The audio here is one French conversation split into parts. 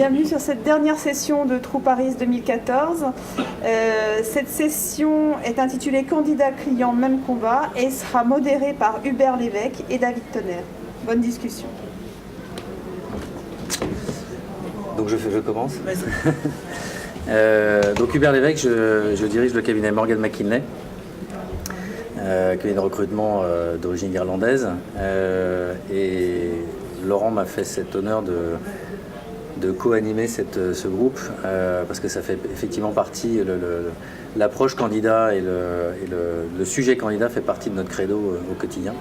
Bienvenue sur cette dernière session de Trou Paris 2014. Cette session est intitulée Candidat client même combat et sera modérée par Hubert Lévesque et David Tonnerre. Bonne discussion. Donc je commence. Donc Hubert Lévesque, je dirige le cabinet Morgan McKinley, cabinet de recrutement d'origine irlandaise. Et Laurent m'a fait cet honneur de co-animer ce groupe parce que ça fait effectivement partie, l'approche candidat et le sujet candidat fait partie de notre credo au quotidien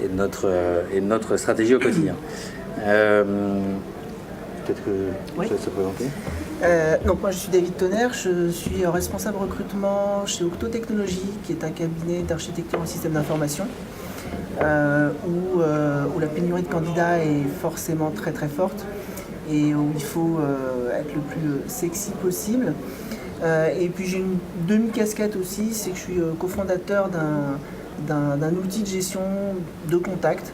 et de notre stratégie au quotidien. Peut-être que oui. Tu vas se présenter. Donc moi je suis David Tonnerre, je suis responsable recrutement chez Octo Technologies, qui est un cabinet d'architecture en système d'information, où la pénurie de candidats est forcément très très forte et où il faut être le plus sexy possible. Et puis j'ai une demi-casquette aussi, c'est que je suis cofondateur d'un outil de gestion de contact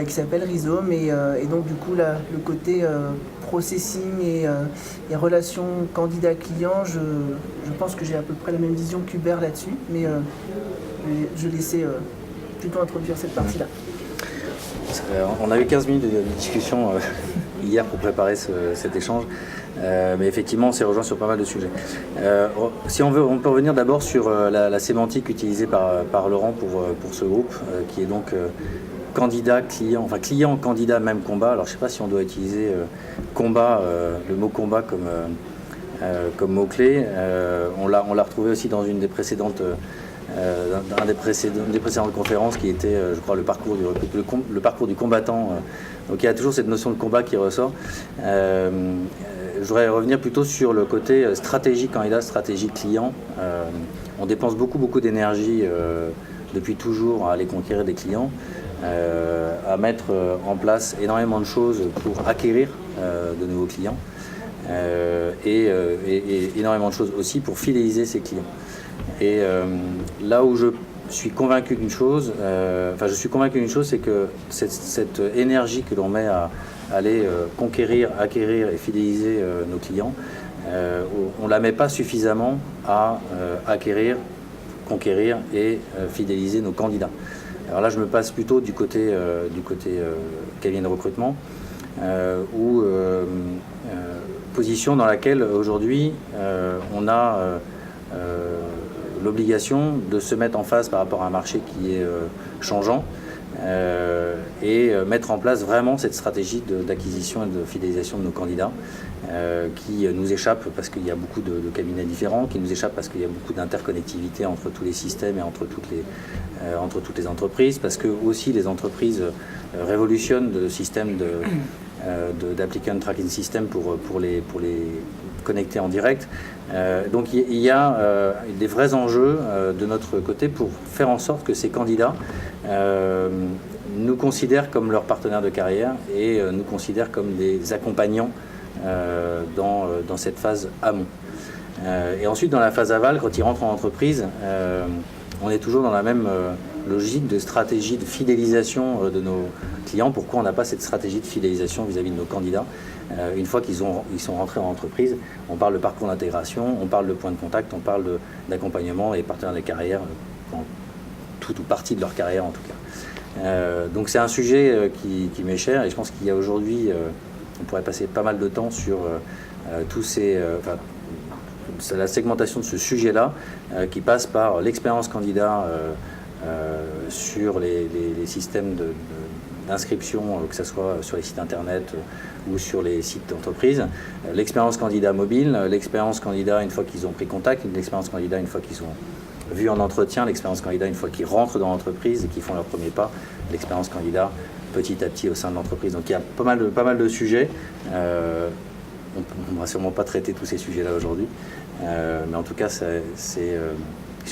qui s'appelle Rhizome, et donc du coup là, le côté processing et relations candidat-client, je pense que j'ai à peu près la même vision qu'Hubert là-dessus, mais je laissais plutôt introduire cette partie-là. On a eu 15 minutes de discussion hier pour préparer cet échange, mais effectivement on s'est rejoint sur pas mal de sujets. Si on peut revenir d'abord sur la sémantique utilisée par Laurent pour ce groupe, qui est donc candidat, client, enfin client, candidat, même combat. Alors je ne sais pas si on doit utiliser combat, le mot combat comme mot-clé. On l'a retrouvé aussi dans une des précédentes des précédentes conférences qui était, je crois, le parcours du combattant. Donc il y a toujours cette notion de combat qui ressort. Je voudrais revenir plutôt sur le côté stratégie candidat, stratégie client. On dépense beaucoup d'énergie depuis toujours à aller conquérir des clients, à mettre en place énormément de choses pour acquérir de nouveaux clients et énormément de choses aussi pour fidéliser ces clients. Et là où je suis convaincu d'une chose, c'est que cette énergie que l'on met à aller conquérir, acquérir et fidéliser nos clients, on ne la met pas suffisamment à acquérir, conquérir et fidéliser nos candidats. Alors là, je me passe plutôt du côté cabinet de recrutement, position dans laquelle aujourd'hui on a l'obligation de se mettre en face par rapport à un marché qui est changeant et mettre en place vraiment cette stratégie d'acquisition et de fidélisation de nos candidats qui nous échappe parce qu'il y a beaucoup de cabinets différents, qui nous échappe parce qu'il y a beaucoup d'interconnectivité entre tous les systèmes et entre toutes les entreprises, parce que aussi les entreprises révolutionnent le système d'applicant tracking system pour les connecter en direct. Donc il y a des vrais enjeux de notre côté pour faire en sorte que ces candidats nous considèrent comme leurs partenaires de carrière et nous considèrent comme des accompagnants dans cette phase amont. Et ensuite, dans la phase aval, quand ils rentrent en entreprise, on est toujours dans la même logique de stratégie de fidélisation de nos clients. Pourquoi on n'a pas cette stratégie de fidélisation vis-à-vis de nos candidats? Une fois qu'ils sont rentrés en entreprise, on parle de parcours d'intégration, on parle de points de contact, on parle d'accompagnement et partenaires de carrière, dans toute ou partie de leur carrière en tout cas. Donc c'est un sujet qui m'est cher, et je pense qu'il y a aujourd'hui, on pourrait passer pas mal de temps sur la segmentation de ce sujet-là, qui passe par l'expérience candidat sur les systèmes d'inscription, que ce soit sur les sites internet ou sur les sites d'entreprise, l'expérience candidat mobile, l'expérience candidat une fois qu'ils ont pris contact, l'expérience candidat une fois qu'ils ont vu en entretien, l'expérience candidat une fois qu'ils rentrent dans l'entreprise et qu'ils font leur premier pas, l'expérience candidat petit à petit au sein de l'entreprise. Donc il y a pas mal de sujets. On ne va sûrement pas traiter tous ces sujets-là aujourd'hui, mais en tout cas, si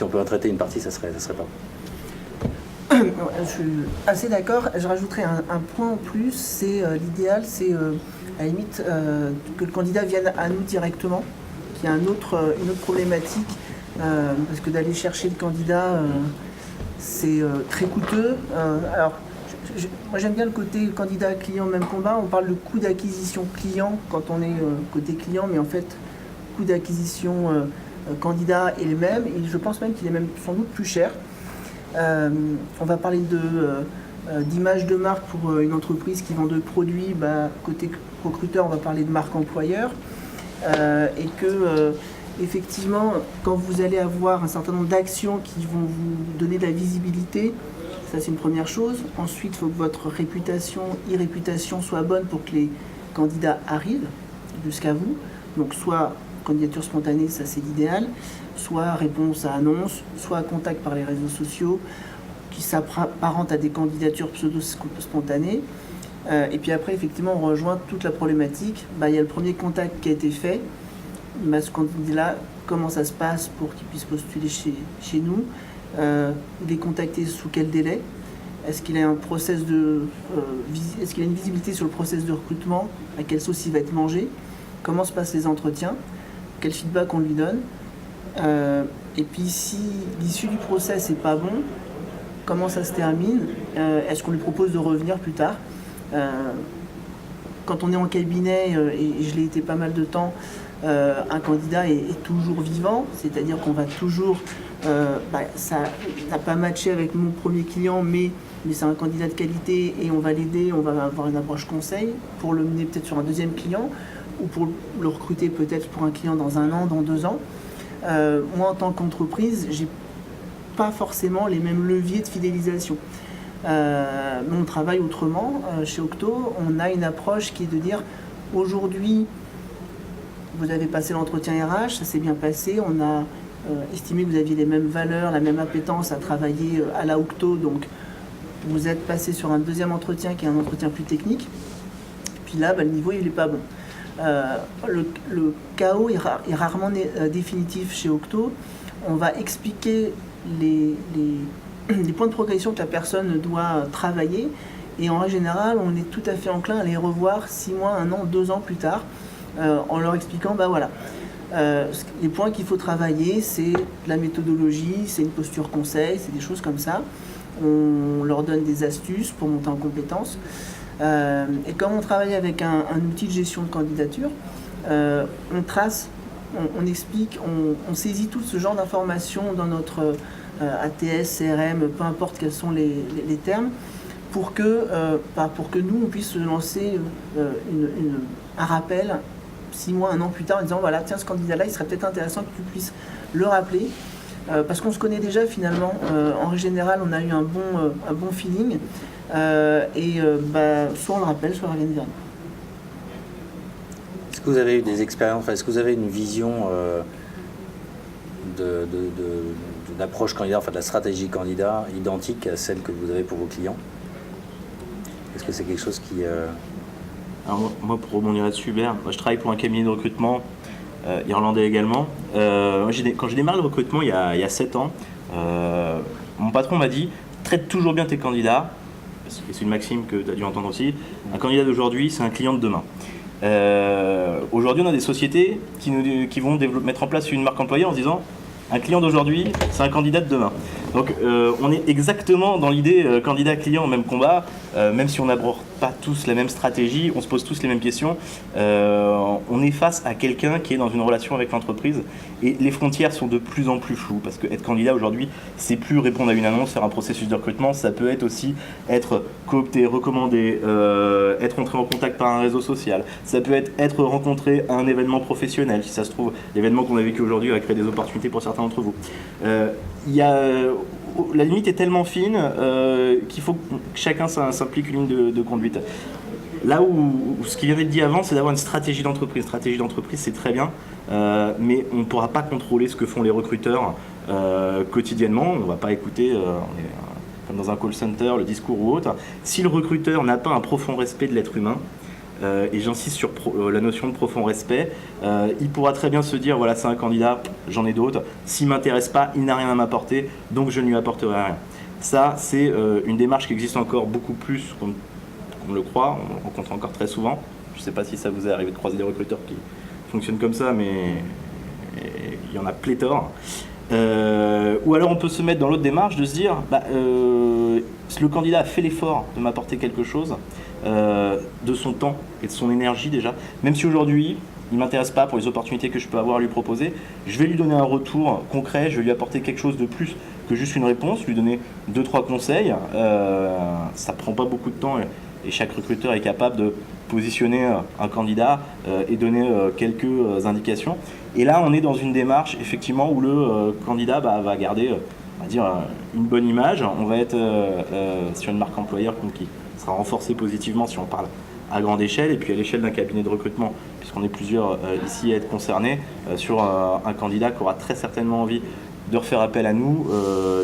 on peut en traiter une partie, ça serait pas. Je suis assez d'accord. Je rajouterais un point en plus, c'est l'idéal, c'est à la limite que le candidat vienne à nous directement, qu'il y a une autre problématique, parce que d'aller chercher le candidat, c'est très coûteux. Alors, Moi j'aime bien le côté candidat client même combat. On parle de coût d'acquisition client quand on est côté client, mais en fait coût d'acquisition candidat est le même, et je pense même qu'il est même sans doute plus cher. On va parler d'image de marque pour une entreprise qui vend de produits. Côté recruteur, on va parler de marque employeur, et que effectivement, quand vous allez avoir un certain nombre d'actions qui vont vous donner de la visibilité, ça c'est une première chose. Ensuite, il faut que votre réputation, e-réputation soit bonne pour que les candidats arrivent jusqu'à vous. Donc soit candidature spontanée, ça c'est l'idéal, soit réponse à annonce, soit contact par les réseaux sociaux, qui s'apparentent à des candidatures pseudo-spontanées. Et puis après, effectivement, on rejoint toute la problématique. Il y a le premier contact qui a été fait. Ce candidat-là, comment ça se passe pour qu'il puisse postuler chez nous, il est contacté sous quel délai, est-ce qu'il a un process est-ce qu'il a une visibilité sur le process de recrutement, à quelle sauce il va être mangé, comment se passent les entretiens, quel feedback on lui donne, et puis si l'issue du process n'est pas bon, comment ça se termine, est-ce qu'on lui propose de revenir plus tard. Quand on est en cabinet, et je l'ai été pas mal de temps, un candidat est toujours vivant, c'est-à-dire qu'on va toujours, ça n'a pas matché avec mon premier client, mais c'est un candidat de qualité et on va l'aider, on va avoir une approche conseil pour le mener peut-être sur un deuxième client ou pour le recruter peut-être pour un client dans 1 an, dans 2 ans. Moi, en tant qu'entreprise, j'ai pas forcément les mêmes leviers de fidélisation. Mais on travaille autrement. Chez Octo, on a une approche qui est de dire aujourd'hui, vous avez passé l'entretien RH, ça s'est bien passé, on a estimé que vous aviez les mêmes valeurs, la même appétence à travailler à la Octo, donc vous êtes passé sur un deuxième entretien qui est un entretien plus technique, puis là, le niveau il n'est pas bon. Le chaos est rarement définitif chez Octo. On va expliquer les points de progression que la personne doit travailler, et en règle générale, on est tout à fait enclin à les revoir 6 mois, 1 an, 2 ans plus tard, en leur expliquant, les points qu'il faut travailler, c'est la méthodologie, c'est une posture conseil, c'est des choses comme ça. On leur donne des astuces pour monter en compétences. Et comme on travaille avec un outil de gestion de candidature, on trace, on explique, on saisit tout ce genre d'informations dans notre ATS, CRM, peu importe quels sont les termes, pour que nous, on puisse lancer un rappel 6 mois, 1 an plus tard, en disant voilà, tiens, ce candidat-là, il serait peut-être intéressant que tu puisses le rappeler, parce qu'on se connaît déjà finalement. En règle générale, on a eu un bon feeling, soit on le rappelle, soit on revient vers nous. Est-ce que vous avez eu des expériences, est-ce que vous avez une vision d'approche candidat, de la stratégie candidat identique à celle que vous avez pour vos clients? Est-ce que c'est quelque chose qui... Alors moi, pour rebondir là-dessus, je travaille pour un cabinet de recrutement irlandais également. Quand j'ai démarré le recrutement il y a 7 ans, mon patron m'a dit « traite toujours bien tes candidats », c'est une maxime que tu as dû entendre aussi. Un candidat d'aujourd'hui, c'est un client de demain. Aujourd'hui, on a des sociétés qui vont mettre en place une marque employeur en se disant un client d'aujourd'hui, c'est un candidat de demain. Donc on est exactement dans l'idée candidat-client, même combat, même si on n'aborde pas tous la même stratégie, on se pose tous les mêmes questions. On est face à quelqu'un qui est dans une relation avec l'entreprise et les frontières sont de plus en plus floues parce que être candidat aujourd'hui, c'est plus répondre à une annonce, faire un processus de recrutement, ça peut être aussi être coopté, recommandé, être entré en contact par un réseau social, ça peut être rencontré à un événement professionnel, si ça se trouve, l'événement qu'on a vécu aujourd'hui va créer des opportunités pour certains d'entre vous. La limite est tellement fine qu'il faut que chacun s'implique une ligne de conduite. Là où ce qui vient d'être dit avant, c'est d'avoir une stratégie d'entreprise. Stratégie d'entreprise, c'est très bien, mais on ne pourra pas contrôler ce que font les recruteurs quotidiennement. On ne va pas écouter, comme dans un call center, le discours ou autre. Si le recruteur n'a pas un profond respect de l'être humain, et j'insiste sur la notion de profond respect, il pourra très bien se dire voilà, c'est un candidat, j'en ai d'autres, s'il ne m'intéresse pas, il n'a rien à m'apporter, donc je ne lui apporterai rien. Ça, c'est une démarche qui existe encore beaucoup plus qu'on le croit, on le rencontre encore très souvent. Je ne sais pas si ça vous est arrivé de croiser des recruteurs qui fonctionnent comme ça, mais il y en a pléthore. Ou alors on peut se mettre dans l'autre démarche de se dire, le candidat a fait l'effort de m'apporter quelque chose, de son temps et de son énergie déjà, même si aujourd'hui il ne m'intéresse pas pour les opportunités que je peux avoir à lui proposer, je vais lui donner un retour concret, je vais lui apporter quelque chose de plus que juste une réponse, lui donner 2-3 conseils. Ça prend pas beaucoup de temps et chaque recruteur est capable de positionner un candidat et donner quelques indications. Et là, on est dans une démarche effectivement où le candidat va garder, on va dire, une bonne image. On va être sur une marque employeur qui sera renforcée positivement si on parle à grande échelle, et puis à l'échelle d'un cabinet de recrutement, puisqu'on est plusieurs ici à être concernés, sur un candidat qui aura très certainement envie de refaire appel à nous,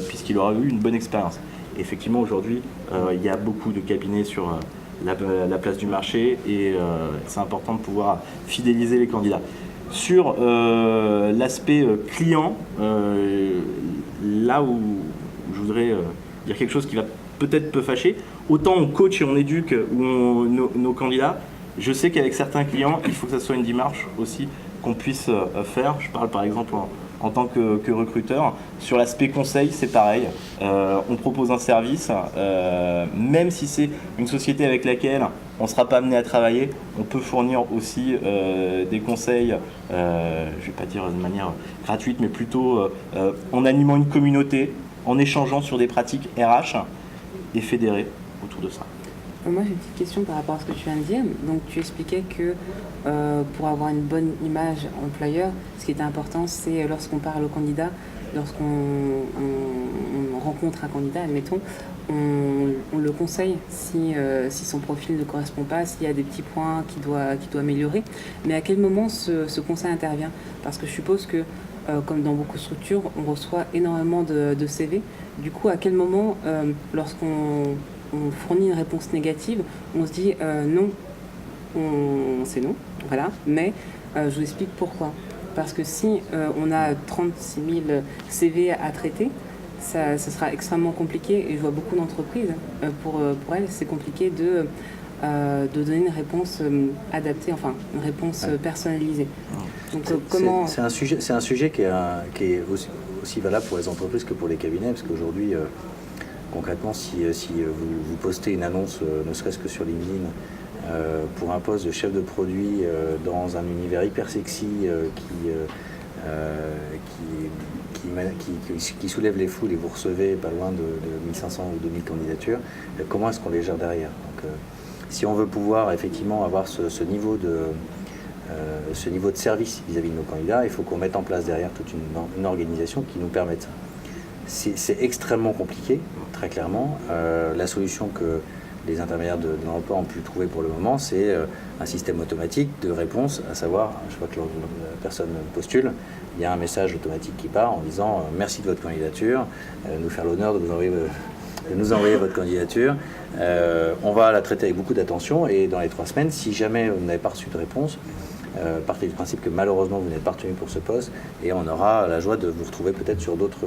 puisqu'il aura eu une bonne expérience. Et effectivement, aujourd'hui, il y a beaucoup de cabinets sur la place du marché, et c'est important de pouvoir fidéliser les candidats. Sur l'aspect client, là où je voudrais dire quelque chose qui va peut-être peu fâcher, autant on coach et on éduque nos candidats, je sais qu'avec certains clients, il faut que ça soit une démarche aussi qu'on puisse faire. Je parle par exemple en tant que recruteur. Sur l'aspect conseil, c'est pareil. On propose un service, même si c'est une société avec laquelle on ne sera pas amené à travailler, on peut fournir aussi des conseils, je ne vais pas dire de manière gratuite, mais plutôt en animant une communauté, en échangeant sur des pratiques RH et fédérées autour de ça. Moi, j'ai une petite question par rapport à ce que tu viens de dire. Donc, tu expliquais que pour avoir une bonne image employeur, ce qui était important, c'est lorsqu'on parle au candidat, lorsqu'on rencontre un candidat, admettons, on le conseille si son profil ne correspond pas, s'il y a des petits points qu'il doit améliorer. Mais à quel moment ce conseil intervient? Parce que je suppose que, comme dans beaucoup de structures, on reçoit énormément de CV. Du coup, à quel moment, lorsqu'on fournit une réponse négative, on se dit non, c'est non, voilà, mais je vous explique pourquoi. Parce que si on a 36 000 CV à traiter, ça sera extrêmement compliqué, et je vois beaucoup d'entreprises, pour elles, c'est compliqué de donner une réponse adaptée, enfin une réponse personnalisée. Donc comment... C'est un sujet qui est aussi valable pour les entreprises que pour les cabinets, parce qu'aujourd'hui, concrètement, si vous postez une annonce, ne serait-ce que sur LinkedIn, pour un poste de chef de produit dans un univers hyper sexy qui soulève les foules, et vous recevez pas loin de 1500 ou 2000 candidatures, comment est-ce qu'on les gère derrière? Donc, si on veut pouvoir effectivement avoir ce niveau de service vis-à-vis de nos candidats, il faut qu'on mette en place derrière toute une organisation qui nous permette ça. C'est extrêmement compliqué, très clairement. La solution que les intermédiaires de l'emploi ont pu trouver pour le moment, c'est un système automatique de réponse, à savoir, je vois que la personne postule, il y a un message automatique qui part en disant merci de votre candidature, nous faire l'honneur de nous envoyer votre candidature. On va la traiter avec beaucoup d'attention, et dans les 3 semaines, si jamais vous n'avez pas reçu de réponse, partez du principe que malheureusement vous n'êtes pas retenu pour ce poste, et on aura la joie de vous retrouver peut-être sur d'autres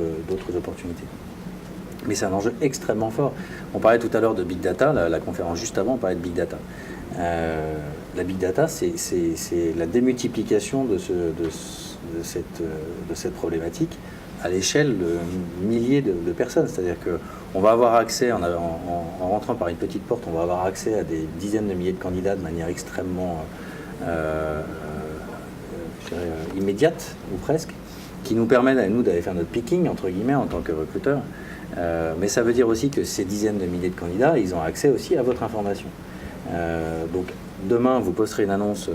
opportunités. Mais c'est un enjeu extrêmement fort. On parlait tout à l'heure de Big Data, la conférence juste avant, on parlait de Big Data. La Big Data, c'est la démultiplication de cette problématique à l'échelle de milliers de personnes. C'est-à-dire qu'on va avoir accès, en rentrant par une petite porte, on va avoir accès à des dizaines de milliers de candidats de manière extrêmement immédiate, ou presque, qui nous permettent à nous d'aller faire notre picking, entre guillemets, en tant que recruteur. Mais ça veut dire aussi que ces dizaines de milliers de candidats, ils ont accès aussi à votre information. Donc demain, vous posterez une annonce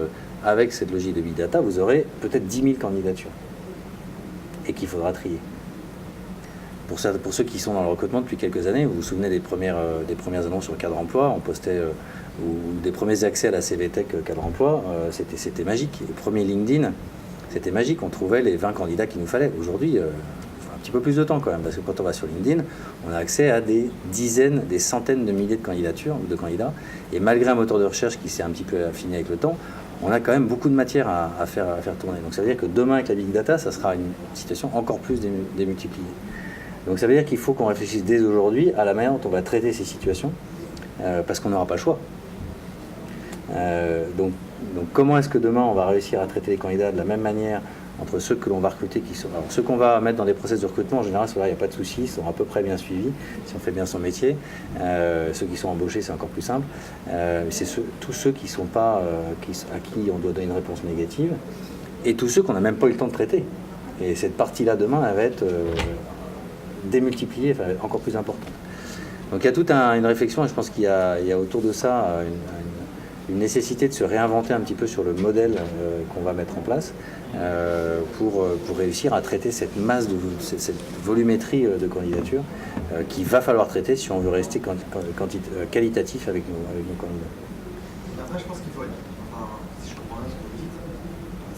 avec cette logique de Big Data, vous aurez peut-être 10 000 candidatures, et qu'il faudra trier. Pour ceux qui sont dans le recrutement depuis quelques années, vous vous souvenez des premières annonces sur Cadre Emploi, on postait, ou des premiers accès à la CVTech Cadre Emploi, c'était magique. Les premiers LinkedIn, c'était magique, on trouvait les 20 candidats qu'il nous fallait. Aujourd'hui, il faut un petit peu plus de temps quand même, parce que quand on va sur LinkedIn, on a accès à des dizaines, des centaines de milliers de candidatures ou de candidats, et malgré un moteur de recherche qui s'est un petit peu affiné avec le temps, on a quand même beaucoup de matière à faire tourner. Donc ça veut dire que demain, avec la Big Data, ça sera une situation encore plus démultipliée. Donc ça veut dire qu'il faut qu'on réfléchisse dès aujourd'hui à la manière dont on va traiter ces situations, parce qu'on n'aura pas le choix. Donc comment est-ce que demain on va réussir à traiter les candidats de la même manière entre ceux que l'on va recruter, alors, ceux qu'on va mettre dans des process de recrutement, en général, il n'y a pas de souci, ils sont à peu près bien suivis, si on fait bien son métier. Ceux qui sont embauchés, c'est encore plus simple. C'est tous ceux qui sont pas, à qui on doit donner une réponse négative, et tous ceux qu'on n'a même pas eu le temps de traiter. Et cette partie-là, demain, elle va être démultipliée, enfin, encore plus importante. Donc il y a toute une réflexion, et je pense qu'il y a autour de ça une nécessité de se réinventer un petit peu sur le modèle qu'on va mettre en place pour réussir à traiter cette masse, cette volumétrie de candidatures qu'il va falloir traiter si on veut rester qualitatif avec nos candidats. Après, je pense qu'il faut être, si je comprends bien ce que vous dites,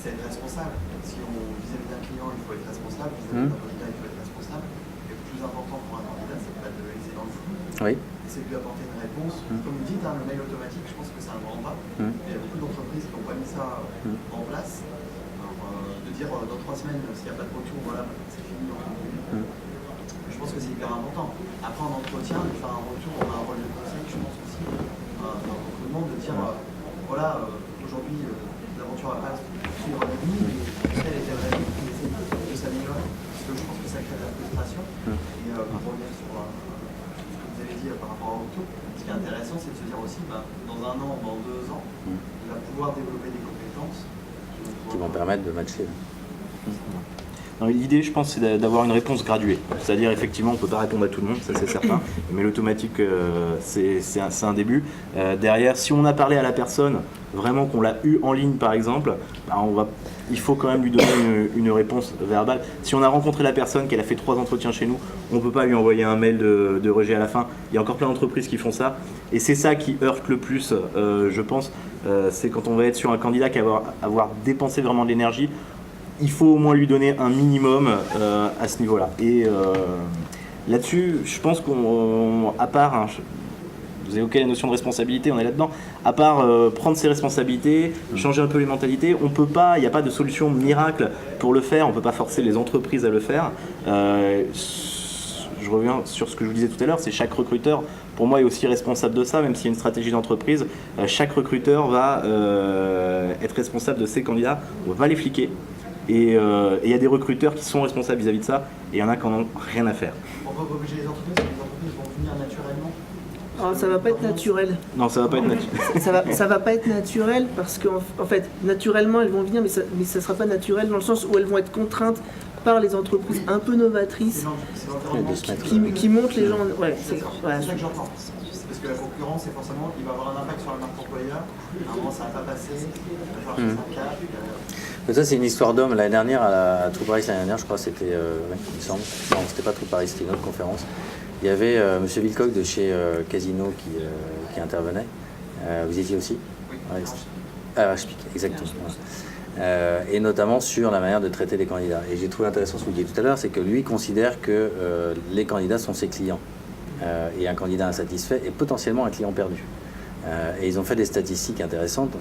c'est être responsable. Si on vis-à-vis d'un client, il faut être responsable, vis-à-vis d'un candidat, il faut être responsable. Et le plus important pour un candidat, c'est pas de le laisser dans le flou. Oui. C'est de lui apporter une réponse. Comme vous dites, le mail automatique, je pense que c'est un grand pas. Il y a beaucoup d'entreprises qui n'ont pas mis ça en place. Alors, de dire dans 3 semaines, s'il n'y a pas de retour, voilà, c'est fini. Je pense que c'est hyper important. Après, en entretien, de faire un retour, on a un rôle de conseil, je pense aussi, dans le recrutement, de dire voilà, aujourd'hui, l'aventure n'a pas suivre avec nous, mais elle était vraie, on essaie de s'améliorer. Parce que je pense que ça crée de la frustration. Et pour revenir sur vous avez dit par rapport à Octo, ce qui est intéressant, c'est de se dire aussi, dans 1 an, dans 2 ans, il va pouvoir développer des compétences qui vont permettre de matcher. L'idée, je pense, c'est d'avoir une réponse graduée. C'est-à-dire, effectivement, on ne peut pas répondre à tout le monde, ça c'est certain, mais l'automatique, c'est un début. Derrière, si on a parlé à la personne, vraiment qu'on l'a eu en ligne, par exemple, il faut quand même lui donner une réponse verbale. Si on a rencontré la personne, qu'elle a fait 3 entretiens chez nous, on ne peut pas lui envoyer un mail de rejet à la fin. Il y a encore plein d'entreprises qui font ça. Et c'est ça qui heurte le plus, je pense. C'est quand on va être sur un candidat qui va avoir dépensé vraiment de l'énergie. Il faut au moins lui donner un minimum à ce niveau-là. Et là-dessus, je pense qu'à part, vous évoquez la notion de responsabilité, on est là-dedans, à part prendre ses responsabilités, changer un peu les mentalités, on peut pas, il n'y a pas de solution miracle pour le faire, on ne peut pas forcer les entreprises à le faire. Je reviens sur ce que je vous disais tout à l'heure, c'est chaque recruteur, pour moi, est aussi responsable de ça, même s'il y a une stratégie d'entreprise. Chaque recruteur va être responsable de ses candidats, on va les fliquer. Et il y a des recruteurs qui sont responsables vis-à-vis de ça, et il y en a qui n'en ont rien à faire. On va pas obliger les entreprises vont venir naturellement. Ça va pas être naturel. Non, ça va pas être naturel. Ça va pas être naturel parce qu'en fait, naturellement, elles vont venir, mais ça sera pas naturel dans le sens où elles vont être contraintes par les entreprises un peu novatrices qui montent les gens. Ouais, c'est ça que j'entends. Parce que la concurrence, c'est forcément, il va avoir un impact sur la marque employeur. À un moment, ça va pas passer. Il va falloir que ça capte. Ça, c'est une histoire d'homme. L'année dernière, à True Paris, l'année dernière, je crois, c'était, il me semble. Non, c'était pas True Paris, c'était une autre conférence. Il y avait M. Wilcock de chez Casino qui intervenait. Vous y étiez aussi? Oui. Ouais, exactement. Et notamment sur la manière de traiter les candidats. Et j'ai trouvé intéressant ce que vous disiez tout à l'heure, c'est que lui considère que les candidats sont ses clients. Et un candidat insatisfait est potentiellement un client perdu. Et ils ont fait des statistiques intéressantes,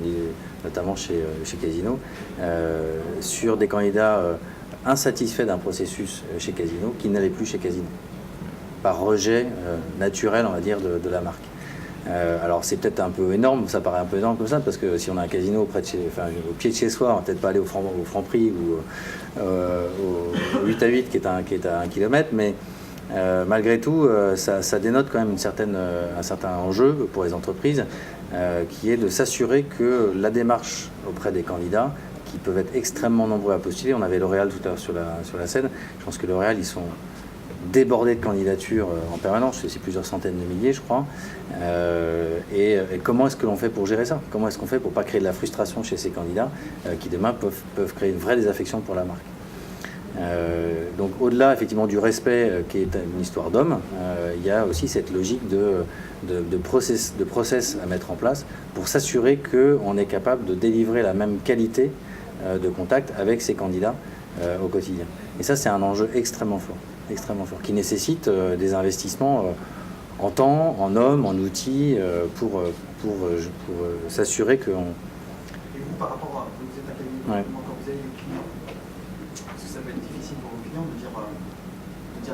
notamment chez Casino, sur des candidats insatisfaits d'un processus chez Casino qui n'allaient plus chez Casino, par rejet naturel, on va dire, de la marque. Alors c'est peut-être un peu énorme, ça paraît un peu énorme comme ça, parce que si on a un casino au pied de chez soi, on va peut-être pas aller au Franprix ou au 8 à 8 qui est à 1 kilomètre, mais malgré tout, ça dénote quand même un certain enjeu pour les entreprises, qui est de s'assurer que la démarche auprès des candidats, qui peuvent être extrêmement nombreux à postuler, on avait L'Oréal tout à l'heure sur la scène, je pense que L'Oréal, ils sont débordés de candidatures en permanence, c'est plusieurs centaines de milliers, je crois. Et comment est-ce que l'on fait pour gérer ça? Comment est-ce qu'on fait pour ne pas créer de la frustration chez ces candidats qui demain peuvent créer une vraie désaffection pour la marque? Donc au-delà effectivement du respect qui est une histoire d'homme, il y a aussi cette logique de process à mettre en place pour s'assurer qu'on est capable de délivrer la même qualité de contact avec ces candidats au quotidien. Et ça, c'est un enjeu extrêmement fort, qui nécessite des investissements en temps, en hommes, en outils, pour s'assurer qu'on... Et vous, par rapport à vous êtes un cabinet, quand vous avez les clients, parce que ça peut être difficile pour vos clients de dire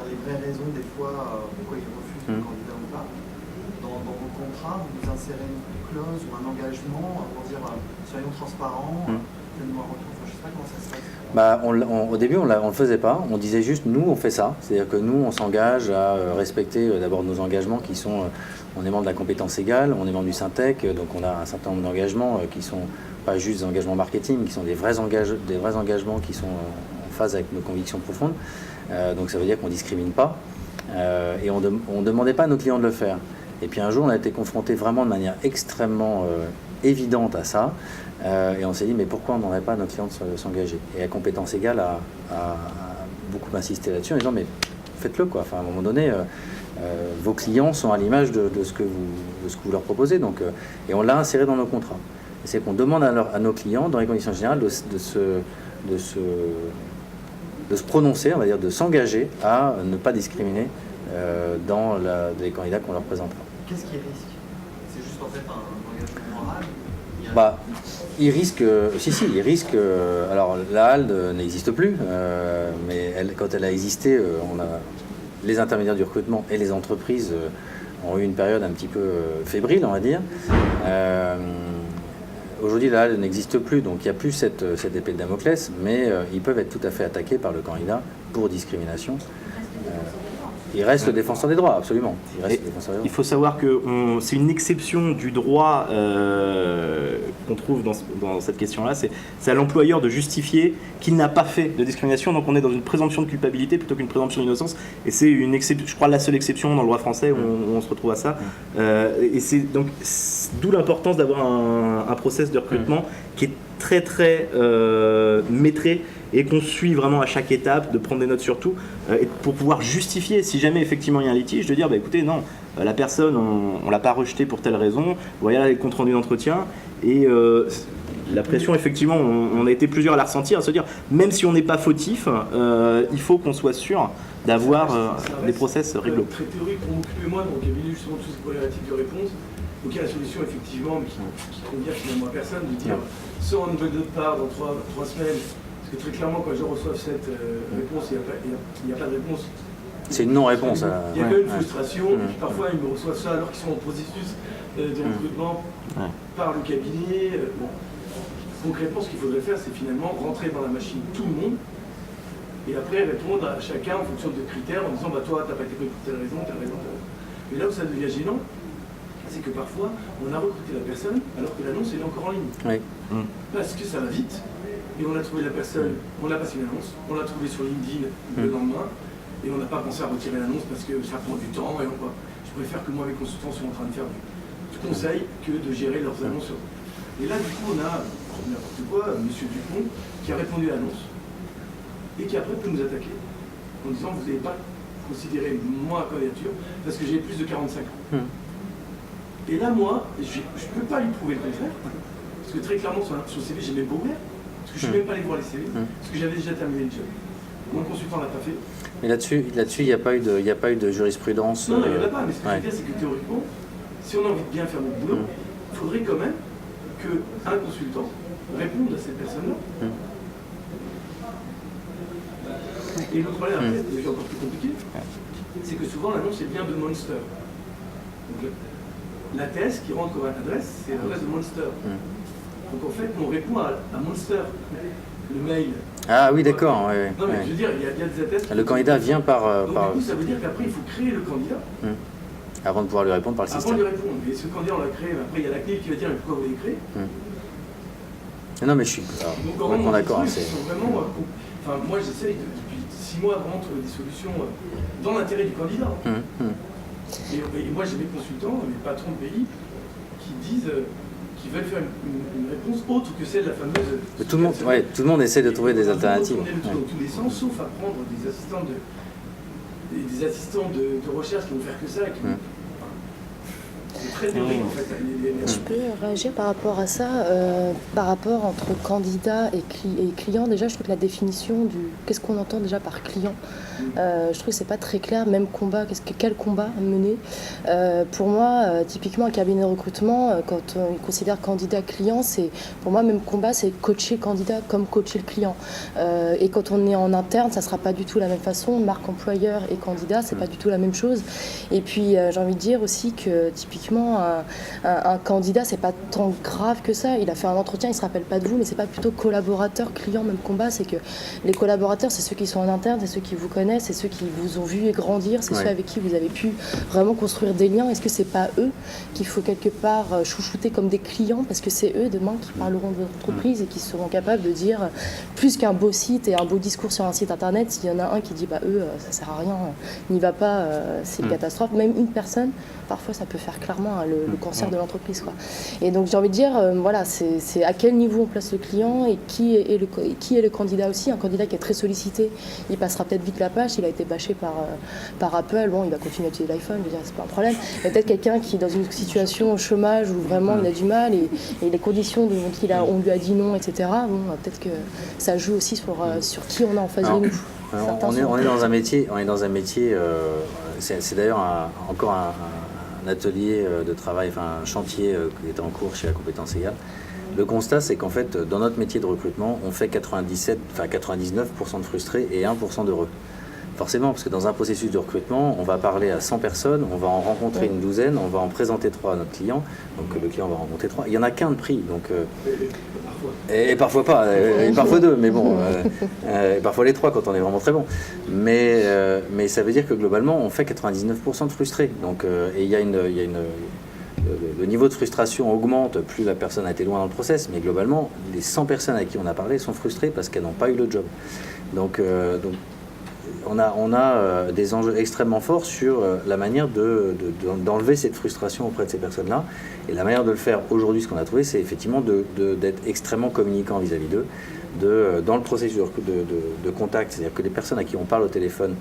les vraies raisons des fois pourquoi ils refusent le candidat ou pas. Dans vos contrats, vous insérez une clause ou un engagement pour dire soyons transparents. Donne-moi un retour. Enfin, je sais pas comment ça se passe. Au début, on le faisait pas. On disait juste, nous, on fait ça. C'est-à-dire que nous, on s'engage à respecter d'abord nos engagements qui sont... on est membre de la compétence égale, on est membre du Syntec, donc on a un certain nombre d'engagements qui sont pas juste des engagements marketing, qui sont des vrais engagements qui sont en phase avec nos convictions profondes. Donc ça veut dire qu'on ne discrimine pas. Et on ne demandait pas à nos clients de le faire. Et puis un jour, on a été confronté vraiment de manière extrêmement évidente à ça. Et on s'est dit, mais pourquoi on n'aurait pas à notre client de s'engager? Et à compétence égale a beaucoup insisté là-dessus en disant, mais faites-le quoi. Enfin, à un moment donné, vos clients sont à l'image de ce que vous leur proposez. Donc, et on l'a inséré dans nos contrats. C'est qu'on demande à nos clients, dans les conditions générales, de se prononcer, on va dire, de s'engager à ne pas discriminer dans les candidats qu'on leur présentera. Qu'est-ce qui risque? C'est juste en fait un engagement moral? Il risque, il risque. Alors la HALD n'existe plus, mais quand elle a existé, les intermédiaires du recrutement et les entreprises ont eu une période un petit peu fébrile, on va dire. Aujourd'hui, la HALD n'existe plus, donc il n'y a plus cette épée de Damoclès, mais ils peuvent être tout à fait attaqués par le candidat pour discrimination. Il reste le défenseur des droits, absolument. Il faut savoir que c'est une exception du droit qu'on trouve dans cette question-là. C'est à l'employeur de justifier qu'il n'a pas fait de discrimination. Donc on est dans une présomption de culpabilité plutôt qu'une présomption d'innocence. Et c'est une exception, je crois, la seule exception dans le droit français où on se retrouve à ça. Et c'est donc d'où l'importance d'avoir un process de recrutement qui est très très maîtrisé et qu'on suit vraiment à chaque étape, de prendre des notes sur tout, et pour pouvoir justifier, si jamais effectivement il y a un litige, de dire bah écoutez non, la personne on l'a pas rejetée pour telle raison, voilà les comptes rendus d'entretien, et la pression effectivement, on a été plusieurs à la ressentir, à se dire même si on n'est pas fautif, il faut qu'on soit sûr d'avoir des process réglo. Très théorique pour m'occuper moi, donc il y a justement toutes ces problématiques de réponse. Donc il y a la solution effectivement qui convient finalement à personne de dire soit on veut de notre part dans 3 semaines. Parce que très clairement, quand je reçois cette réponse, il n'y a pas de réponse. C'est une non-réponse. Il y a quand même une frustration. Et puis parfois, ils me reçoivent ça alors qu'ils sont en processus de recrutement par le cabinet. Bon. Concrètement, ce qu'il faudrait faire, c'est finalement rentrer dans la machine tout le monde et après répondre à chacun en fonction de critères en disant bah, toi, tu n'as pas été pris pour telle raison, telle raison, telle raison. Mais là où ça devient gênant, c'est que parfois, on a recruté la personne alors que l'annonce est encore en ligne. Oui. Parce que ça va vite. Et on a trouvé la personne, on a passé une annonce, on l'a trouvée sur LinkedIn le lendemain, et on n'a pas pensé à retirer l'annonce parce que ça prend du temps. Et je préfère que moi, mes consultants soient en train de faire du conseil que de gérer leurs annonces. Et là, du coup, on a n'importe quoi, M. Dupont, qui a répondu à l'annonce, et qui après peut nous attaquer en disant vous n'avez pas considéré moi candidature parce que j'ai plus de 45 ans. Et là, moi, je ne peux pas lui prouver le contraire, parce que très clairement, sur le CV, j'ai même pas ouvert. Parce que je ne suis même pas allé voir les CV, parce que j'avais déjà terminé le job. Mon consultant ne l'a pas fait. Mais là-dessus, il n'y a pas eu de jurisprudence. Non, il n'y en a pas, mais ce que je veux dire, c'est que théoriquement, si on a envie de bien faire notre boulot, il faudrait quand même qu'un consultant réponde à cette personne-là. Et le problème, après, c'est encore plus compliqué, c'est que souvent l'annonce est bien de Monster. Donc, la thèse qui rentre comme adresse, c'est l'adresse de Monster. Donc en fait, on répond à Monster, le mail. Ah oui, d'accord. Ouais, non, mais je veux dire, il y a des attestes. Le candidat vient par. Donc, du coup, ça veut dire qu'après, il faut créer le candidat. Avant de pouvoir lui répondre par le système. Avant de lui répondre. Et ce candidat, on l'a créé. Après, il y a la CNIL qui va dire mais pourquoi vous l'avez créé. Non, mais je suis complètement d'accord. Vraiment, enfin, moi, j'essaye depuis 6 mois de rendre des solutions dans l'intérêt du candidat. Et moi, j'ai mes consultants, mes patrons de pays qui disent. Qui veulent faire une réponse autre que celle de la fameuse... Tout le monde essaie de trouver des alternatives. On est dans tous les sens, sauf à prendre des assistants de recherche qui vont faire que ça. C'est très théorique en fait. Je peux réagir par rapport à ça, par rapport entre candidat et client. Déjà, je trouve que la définition du qu'est-ce qu'on entend déjà par client, je trouve que c'est pas très clair. Même combat, quel combat mener. Pour moi, typiquement un cabinet de recrutement, quand on considère candidat-client, c'est pour moi même combat, c'est coacher le candidat comme coacher le client. Et quand on est en interne, ça sera pas du tout la même façon. Marque employeur et candidat, c'est pas du tout la même chose. Et puis j'ai envie de dire aussi que typiquement souvent un candidat, c'est pas tant grave que ça. Il a fait un entretien, il se rappelle pas de vous, mais c'est pas plutôt collaborateur, client, même combat. C'est que les collaborateurs, c'est ceux qui sont en interne, c'est ceux qui vous connaissent, c'est ceux qui vous ont vu grandir, c'est ceux avec qui vous avez pu vraiment construire des liens. Est-ce que c'est pas eux qu'il faut quelque part chouchouter comme des clients, parce que c'est eux demain qui parleront de votre entreprise et qui seront capables de dire plus qu'un beau site et un beau discours sur un site internet, s'il y en a un qui dit eux ça sert à rien, n'y va pas, c'est une catastrophe. Même une personne, parfois ça peut faire clairement le cancer de l'entreprise, quoi. Et donc j'ai envie de dire, voilà, c'est à quel niveau on place le client et qui est le candidat aussi. Un candidat qui est très sollicité, il passera peut-être vite la page. Il a été bâché par Apple, bon, il va continuer à utiliser l'iPhone, je veux dire, c'est pas un problème. Mais peut-être quelqu'un qui est dans une situation au chômage où vraiment il a du mal et les conditions dont on lui a dit non, etc. Bon, peut-être que ça joue aussi sur qui on a en face de nous. On est dans un métier, c'est d'ailleurs encore un atelier de travail, enfin un chantier qui est en cours chez la Compétence Égale. Le constat, c'est qu'en fait, dans notre métier de recrutement, on fait 99% de frustrés et 1% d'heureux. Forcément, parce que dans un processus de recrutement, on va parler à 100 personnes, on va en rencontrer une douzaine, on va en présenter 3 à notre client, donc le client va en rencontrer 3. Il n'y en a qu'un de pris, donc, et parfois pas, et parfois 2, mais bon, et parfois les 3 quand on est vraiment très bon. Mais ça veut dire que globalement, on fait 99% de frustrés. Donc, et il y a le niveau de frustration augmente plus la personne a été loin dans le process, mais globalement, les 100 personnes à qui on a parlé sont frustrées parce qu'elles n'ont pas eu le job. Donc on a des enjeux extrêmement forts sur la manière d'enlever cette frustration auprès de ces personnes-là. Et la manière de le faire aujourd'hui, ce qu'on a trouvé, c'est effectivement d'être extrêmement communicant vis-à-vis d'eux, dans le processus de contact, c'est-à-dire que les personnes à qui on parle au téléphone,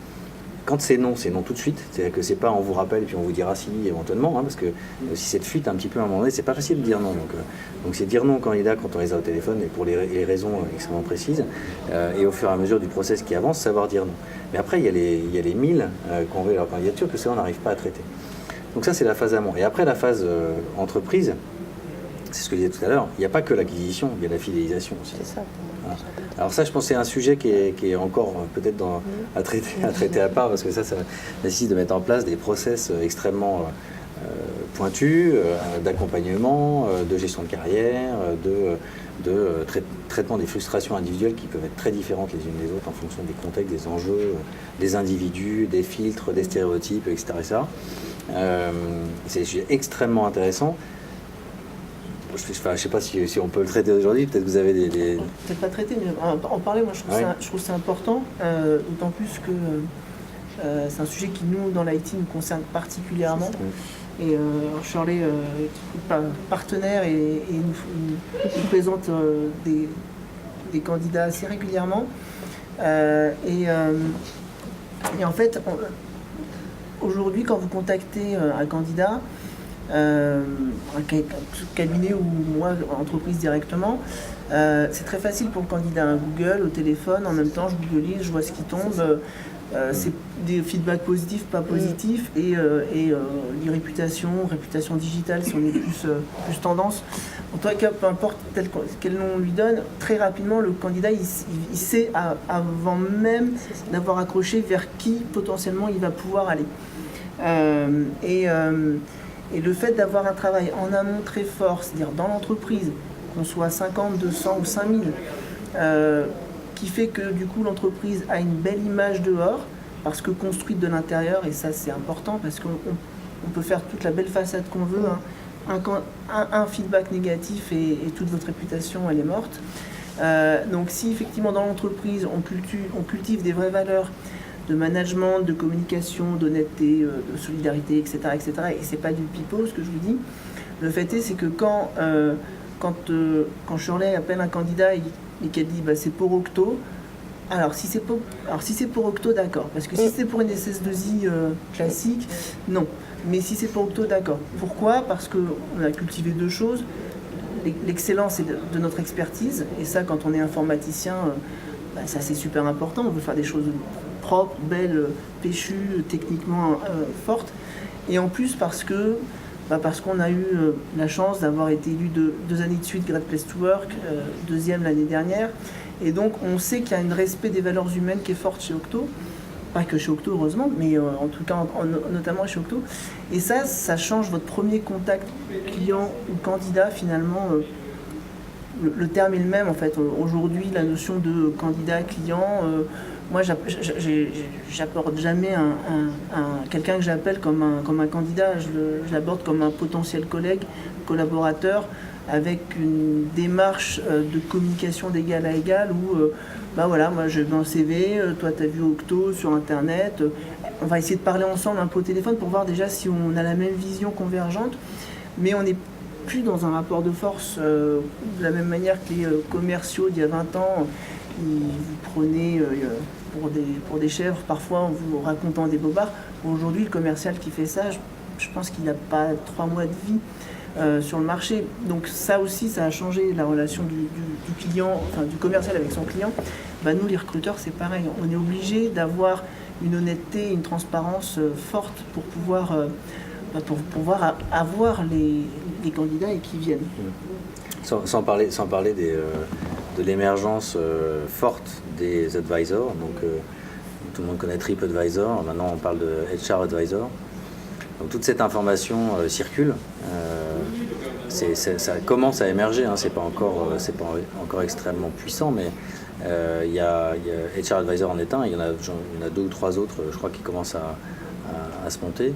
quand c'est non tout de suite. C'est-à-dire que c'est pas on vous rappelle et puis on vous dira si éventuellement, parce que si cette fuite un petit peu à un moment donné, c'est pas facile de dire non. Donc c'est dire non aux candidats quand on les a au téléphone et pour les raisons extrêmement précises. Et au fur et à mesure du process qui avance, savoir dire non. Mais après, il y a les 1000 qui ont envoyé leur candidature que ça on n'arrive pas à traiter. Donc ça c'est la phase amont. Et après la phase entreprise, c'est ce que je disais tout à l'heure, il n'y a pas que l'acquisition, il y a la fidélisation aussi. C'est ça. Voilà. Alors ça, je pense que c'est un sujet qui est encore peut-être à traiter à part, parce que ça nécessite de mettre en place des process extrêmement pointus, d'accompagnement, de gestion de carrière, de traitement des frustrations individuelles qui peuvent être très différentes les unes des autres en fonction des contextes, des enjeux, des individus, des filtres, des stéréotypes, etc. C'est des sujets extrêmement intéressants. Je ne sais pas si on peut le traiter aujourd'hui, peut-être que vous avez des... Peut-être pas traiter, mais en parler, moi je trouve ça important, d'autant plus que c'est un sujet qui nous, dans l'IT, nous concerne particulièrement. Et Shirley est partenaire et nous présente des candidats assez régulièrement. Et en fait, aujourd'hui, quand vous contactez un candidat, un cabinet ou moi, entreprise directement, c'est très facile pour le candidat. Google au téléphone, en même temps je googleise, je vois ce qui tombe. C'est des feedbacks positifs, pas positifs, et les réputation digitale, si on est plus tendance. En tout cas, peu importe quel nom on lui donne, très rapidement le candidat il sait avant même d'avoir accroché vers qui potentiellement il va pouvoir aller. Et le fait d'avoir un travail en amont très fort, c'est-à-dire dans l'entreprise, qu'on soit 50, 200 ou 5000, qui fait que du coup l'entreprise a une belle image dehors, parce que construite de l'intérieur, et ça c'est important, parce qu'on peut faire toute la belle façade qu'on veut, un feedback négatif et toute votre réputation elle est morte. Donc si effectivement dans l'entreprise on cultive des vraies valeurs, de management, de communication, d'honnêteté, de solidarité, etc. Et c'est pas du pipeau ce que je vous dis. Le fait c'est que quand Shirley appelle un candidat et qu'elle dit c'est pour Octo, alors si c'est pour Octo, d'accord. Parce que si c'est pour une SS2I classique, non. Mais si c'est pour Octo, d'accord. Pourquoi ? Parce qu'on a cultivé 2 choses. L'excellence est de notre expertise, et ça quand on est informaticien, ça c'est super important. On veut faire des choses propres, belles, péchues, techniquement fortes. Et en plus parce qu'on a eu la chance d'avoir été élu 2 années de suite Great Place to Work, 2e l'année dernière. Et donc on sait qu'il y a un respect des valeurs humaines qui est forte chez Octo. pas que chez Octo heureusement, mais en tout cas notamment chez Octo. Et ça change votre premier contact client ou candidat finalement. Le terme est le même en fait. Aujourd'hui, la notion de candidat client, moi j'apporte jamais quelqu'un que j'appelle comme un candidat. Je l'aborde comme un potentiel collègue, collaborateur, avec une démarche de communication d'égal à égal où voilà, moi je mets un CV, toi tu as vu Octo sur internet, on va essayer de parler ensemble un peu au téléphone pour voir déjà si on a la même vision convergente, mais on n'est plus dans un rapport de force de la même manière que les commerciaux d'il y a 20 ans, ils vous prenaient pour des chèvres parfois en vous racontant des bobards. Aujourd'hui, le commercial qui fait ça, je pense qu'il n'a pas 3 mois de vie sur le marché. Donc ça aussi, ça a changé la relation du client, enfin du commercial avec son client. Nous, les recruteurs, c'est pareil. On est obligé d'avoir une honnêteté, une transparence forte pour pouvoir avoir les candidats et qui viennent. Sans parler de l'émergence forte des advisors. Donc, tout le monde connaît TripAdvisor. Maintenant, on parle de HR Advisor. Donc, toute cette information circule. Ça commence à émerger. Hein. C'est pas encore extrêmement puissant, mais il y a HR Advisor en est un. Il y en a 2 ou 3 autres, je crois, qui commencent à se monter.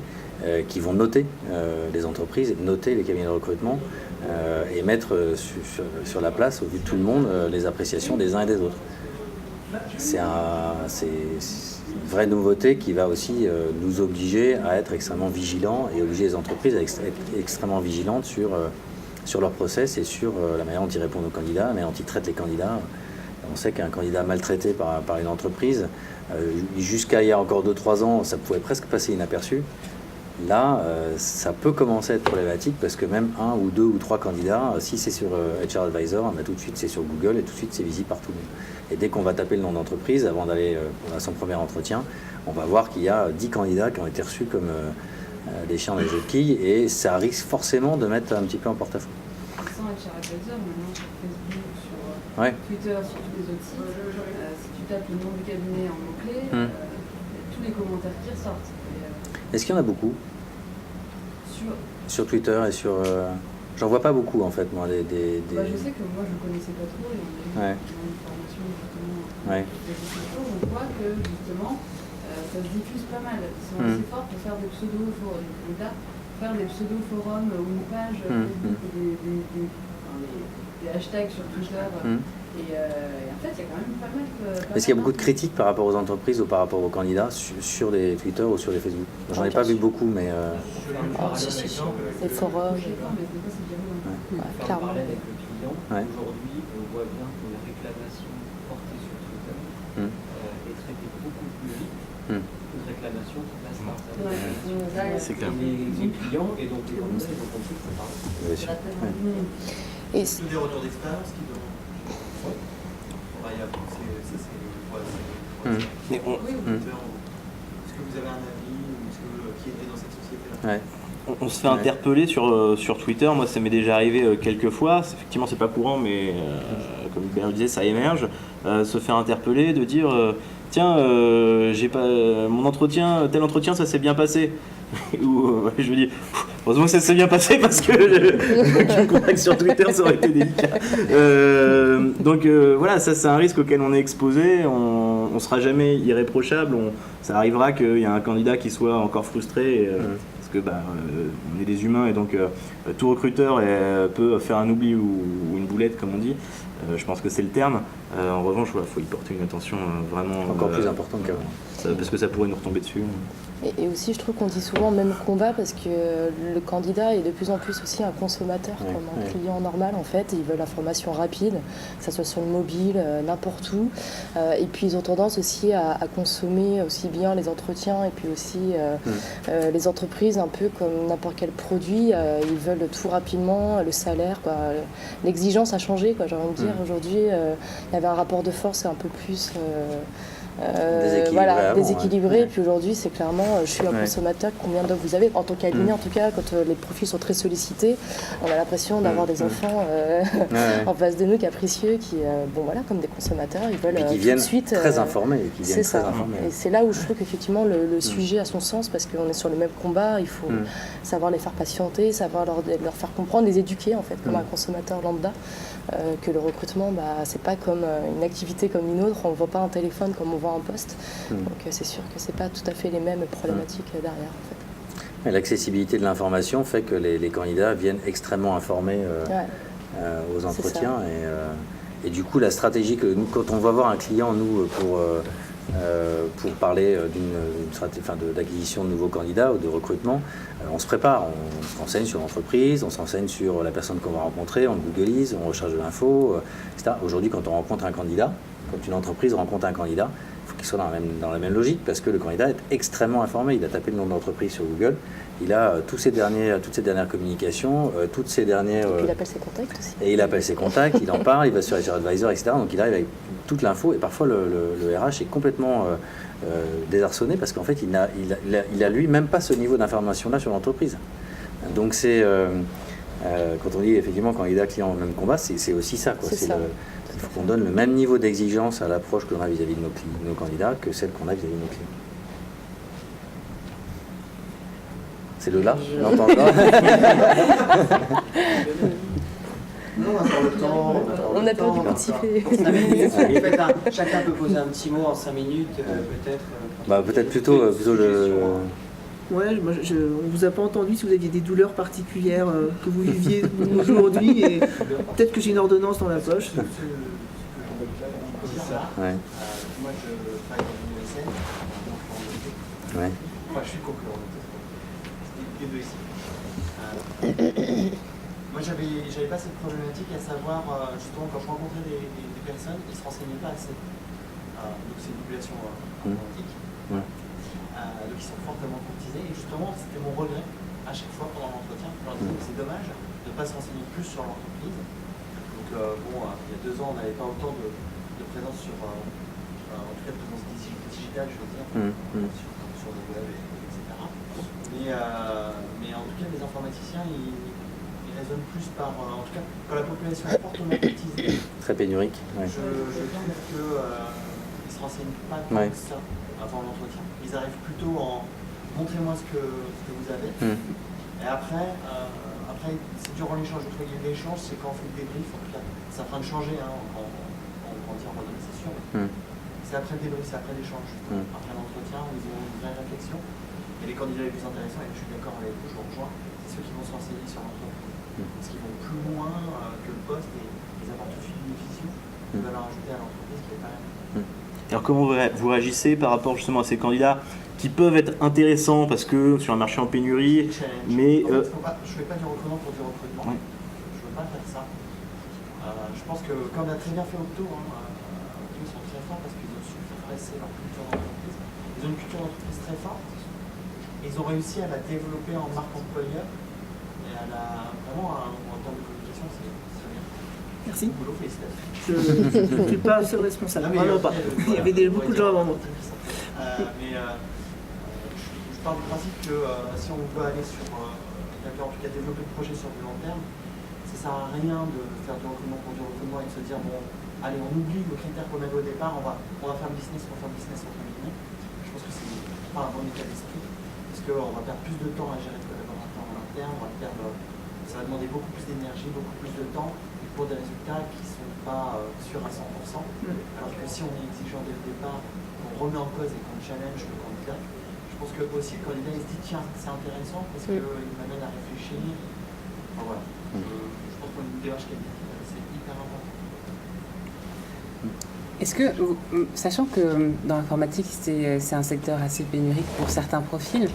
Qui vont noter les entreprises, noter les cabinets de recrutement et mettre sur la place, au vu de tout le monde, les appréciations des uns et des autres. C'est une vraie nouveauté qui va aussi nous obliger à être extrêmement vigilants et obliger les entreprises à être extrêmement vigilantes sur leur process et sur la manière dont ils répondent aux candidats, la manière dont ils traitent les candidats. On sait qu'un candidat maltraité par une entreprise, jusqu'à il y a encore 2-3 ans, ça pouvait presque passer inaperçu. Là, ça peut commencer à être problématique parce que même 1 ou 2 ou 3 candidats, si c'est sur HR Advisor, tout de suite c'est sur Google et tout de suite c'est visible par tout le monde. Et dès qu'on va taper le nom d'entreprise, avant d'aller à son premier entretien, on va voir qu'il y a 10 candidats qui ont été reçus comme des chiens dans les jeux de quilles et ça risque forcément de mettre un petit peu en porte-à-faux. Sans HR Advisor, maintenant sur Facebook, sur Ouais. Twitter, sur tous les autres sites, si tu tapes le nom du cabinet en mots-clés, tous les commentaires qui ressortent. Est-ce qu'il y en a beaucoup sur Twitter et sur... J'en vois pas beaucoup en fait, moi. Je sais que moi je connaissais pas trop et on a eu une formation justement. On voit que justement ça se diffuse pas mal. Ils sont assez forts pour faire des pseudo-forums ou une page Facebook ou des hashtags sur Twitter. Et en fait, il y a quand même pas mal de... Est-ce qu'il y a beaucoup de critiques par rapport aux entreprises ou par rapport aux candidats sur les Twitter ou sur les Facebook? J'en ai pas vu beaucoup, mais... Les forums. Clairement. Avec le client, aujourd'hui, on voit bien que la réclamation portée sur Twitter est traitée beaucoup plus vite qu'une réclamation qui passe par Internet. C'est clair. Les clients et donc les candidats, ils ont compris que ça parle. Bien sûr. C'est des retours d'expérience qui demandent. Mais on- Est-ce que vous avez un avis ou qui était dans cette société-là? On se fait interpeller sur Twitter. Moi, ça m'est déjà arrivé quelques fois. Effectivement, c'est pas courant, mais comme Hubert le disait, ça émerge. Se faire interpeller, de dire tiens, j'ai pas mon entretien, tel entretien, ça s'est bien passé. Ou je me dis heureusement que ça s'est bien passé parce que le contact sur Twitter, ça aurait été délicat. Donc voilà, ça c'est un risque auquel on est exposé. On sera jamais irréprochable. Ça arrivera qu'il y a un candidat qui soit encore frustré. On est des humains et donc tout recruteur peut faire un oubli ou une boulette comme on dit. Je pense que c'est le terme. En revanche, il faut y porter une attention vraiment Encore plus importante qu'avant. Parce que ça pourrait nous retomber dessus. Et aussi, je trouve qu'on dit souvent même combat parce que le candidat est de plus en plus aussi un consommateur comme un client normal en fait. Ils veulent l'information rapide, que ce soit sur le mobile, n'importe où. Et puis ils ont tendance aussi à consommer aussi bien les entretiens et puis aussi les entreprises un peu comme n'importe quel produit. Ils veulent tout rapidement, le salaire, quoi. L'exigence a changé, quoi, j'ai envie de dire. Aujourd'hui, il y avait un rapport de force un peu plus déséquilibré. Puis aujourd'hui, c'est clairement, je suis un consommateur, combien d'offres vous avez? En tant qu'aligné, en tout cas, quand les profils sont très sollicités, on a l'impression d'avoir des enfants en face de nous, capricieux, qui, comme des consommateurs, ils veulent qui tout viennent de suite... très informés. C'est ça. Et c'est là où je trouve qu'effectivement, le sujet a son sens, parce qu'on est sur le même combat, il faut savoir les faire patienter, savoir leur faire comprendre, les éduquer, en fait, comme un consommateur lambda, que le recrutement, c'est pas comme une activité comme une autre, on ne vend pas un téléphone comme on vend un poste. Donc c'est sûr que c'est pas tout à fait les mêmes problématiques derrière, en fait. L'accessibilité de l'information fait que les candidats viennent extrêmement informés aux entretiens. Et du coup, la stratégie que nous, quand on va voir un client, nous, pour parler d'une stratégie d'acquisition de nouveaux candidats ou de recrutement, on se prépare, on se renseigne sur l'entreprise, on se renseigne sur la personne qu'on va rencontrer, on googlise, on recherche de l'info, etc. Aujourd'hui, quand on rencontre un candidat, quand une entreprise rencontre un candidat, il faut qu'il soit dans la même logique, parce que le candidat est extrêmement informé. Il a tapé le nom de l'entreprise sur Google, il a toutes ces dernières communications, toutes ces dernières... Et puis il appelle ses contacts aussi. Et il appelle ses contacts, il en parle, il va sur HR Advisor, etc. Donc il arrive avec toute l'info, et parfois le RH est complètement désarçonné, parce qu'en fait il a lui même pas ce niveau d'information-là sur l'entreprise. Donc c'est... quand on dit effectivement candidat, client, même combat, c'est aussi ça, quoi. Il faut qu'on donne le même niveau d'exigence à l'approche que l'on a vis-à-vis de nos candidats que celle qu'on a vis-à-vis de nos clients. C'est le là, on entend là. Non, on a encore le temps. On a perdu le sifflet. Chacun peut poser un petit mot en 5 minutes, peut-être. Peut-être plutôt le... Ouais, on vous a pas entendu si vous aviez des douleurs particulières que vous viviez aujourd'hui, et peut-être que j'ai une ordonnance dans la poche. Moi, je travaille dans une ESN, je suis concurrent, les deux ici. Moi, j'avais pas cette problématique, à savoir, justement, quand je rencontrais des personnes, ils ne se renseignaient pas assez. Donc, c'est une population informatique. Donc ils sont fortement courtisés, et justement c'était mon regret à chaque fois pendant l'entretien. Je leur disais que c'est dommage de ne pas se renseigner plus sur l'entreprise. Donc il y a 2 ans on n'avait pas autant de présence sur, en tout cas de présence digitale, je veux dire, sur le web, etc. Mais en tout cas les informaticiens ils raisonnent plus par, en tout cas quand la population est fortement courtisée. Très pénurique. Je trouve qu'ils ne se renseignent pas tant que ça avant l'entretien. Ils arrivent plutôt en montrez-moi ce que vous avez. Et après c'est durant l'échange. L'échange, c'est quand on fait le débrief, en tout cas, ça fera de changer quand on dit en redonner, c'est sûr. C'est après le débrief, c'est après l'échange, après l'entretien, où ils ont une vraie réflexion. Et les candidats les plus intéressants, et je suis d'accord avec vous, je vous rejoins, c'est ceux qui vont se renseigner sur l'entreprise. Parce qu'ils vont plus loin que le poste, et ils apportent tout de suite une vision de valeur ajoutée à l'entreprise qui est quand même. Alors comment vous réagissez par rapport justement à ces candidats qui peuvent être intéressants parce que sur un marché en pénurie, mais... je ne fais pas du recrutement pour du recrutement. Je ne veux pas faire ça. Je pense que comme on a très bien fait Octo, ils sont très forts parce qu'ils ont su faire passer leur culture d'entreprise. Ils ont une culture d'entreprise très forte. Ils ont réussi à la développer en marque employeur et à la vraiment en termes de communication, c'est très bien. Merci. Boulot, félicitations. Je ne suis pas seul responsable, vraiment pas. Il y avait beaucoup de gens avant moi. Je pars du principe que si on veut aller sur, en tout cas développer le projet sur du long terme, ça sert à rien de faire du recrutement pour du recrutement et de se dire bon, allez, on oublie le critère qu'on avait au départ, on va faire le business pour faire le business entre guillemets. Je pense que c'est pas un bon état d'esprit, parce qu'on va perdre plus de temps à gérer de collaborateurs en interne, ça va demander beaucoup plus d'énergie, beaucoup plus de temps, pour des résultats qui ne sont pas sûrs à 100%. Alors que si on est exigeant dès le départ, qu'on remet en cause et qu'on challenge le candidat, je pense que aussi le candidat il se dit tiens c'est intéressant parce qu'il m'amène à réfléchir. Enfin, voilà. Je pense qu'une démarche qualitative c'est hyper important. Est-ce que, sachant que dans l'informatique c'est un secteur assez pénurique pour certains profils,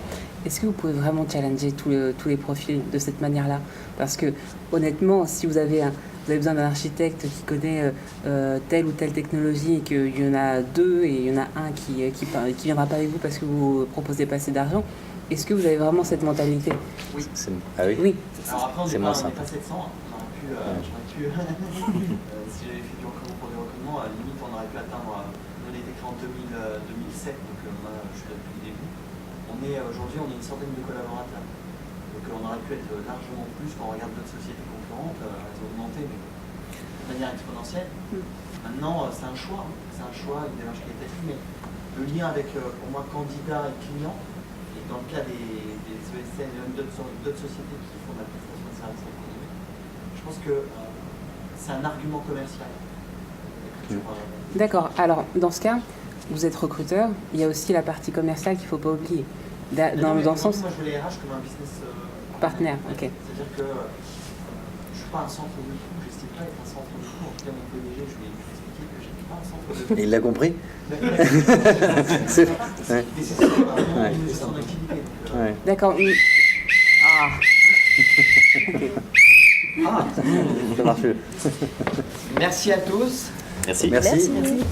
est-ce que vous pouvez vraiment challenger tous les profils de cette manière-là? Parce que honnêtement, si vous avez besoin d'un architecte qui connaît telle ou telle technologie et qu'il y en a 2 et il y en a un qui viendra pas avec vous parce que vous proposez pas assez d'argent, est-ce que vous avez vraiment cette mentalité? Oui. Ah oui. Oui. Alors après, on n'est pas 700, j'aurais pu si j'avais fait du recrutement pour du recrutement, à la limite on aurait pu atteindre nos décrets en 2007, donc je suis là depuis le début. Aujourd'hui, on est une centaine de collaborateurs. Donc on aurait pu être largement plus quand on regarde d'autres sociétés concurrentes, elles ont augmenté, mais de manière exponentielle. Maintenant, c'est un choix, une démarche qualitative, mais le lien avec, pour moi, candidat et client, et dans le cas des ESN et même d'autres sociétés qui font de la prestation de services économiques, je pense que c'est un argument commercial. D'accord. Alors, dans ce cas, vous êtes recruteur, il y a aussi la partie commerciale qu'il ne faut pas oublier. Dans le sens... Moi, je vois les RH comme un business partenaire, ok. C'est-à-dire que je ne suis pas un centre de coût, je n'estime pas être un centre de coût. En tout cas, mon PDG, je lui ai expliqué que je n'étais pas un centre de coût. Et il l'a compris. Mais c'est ça, une gestion d'activité. D'accord. Ça marche. Merci à tous. Merci. Merci. Merci.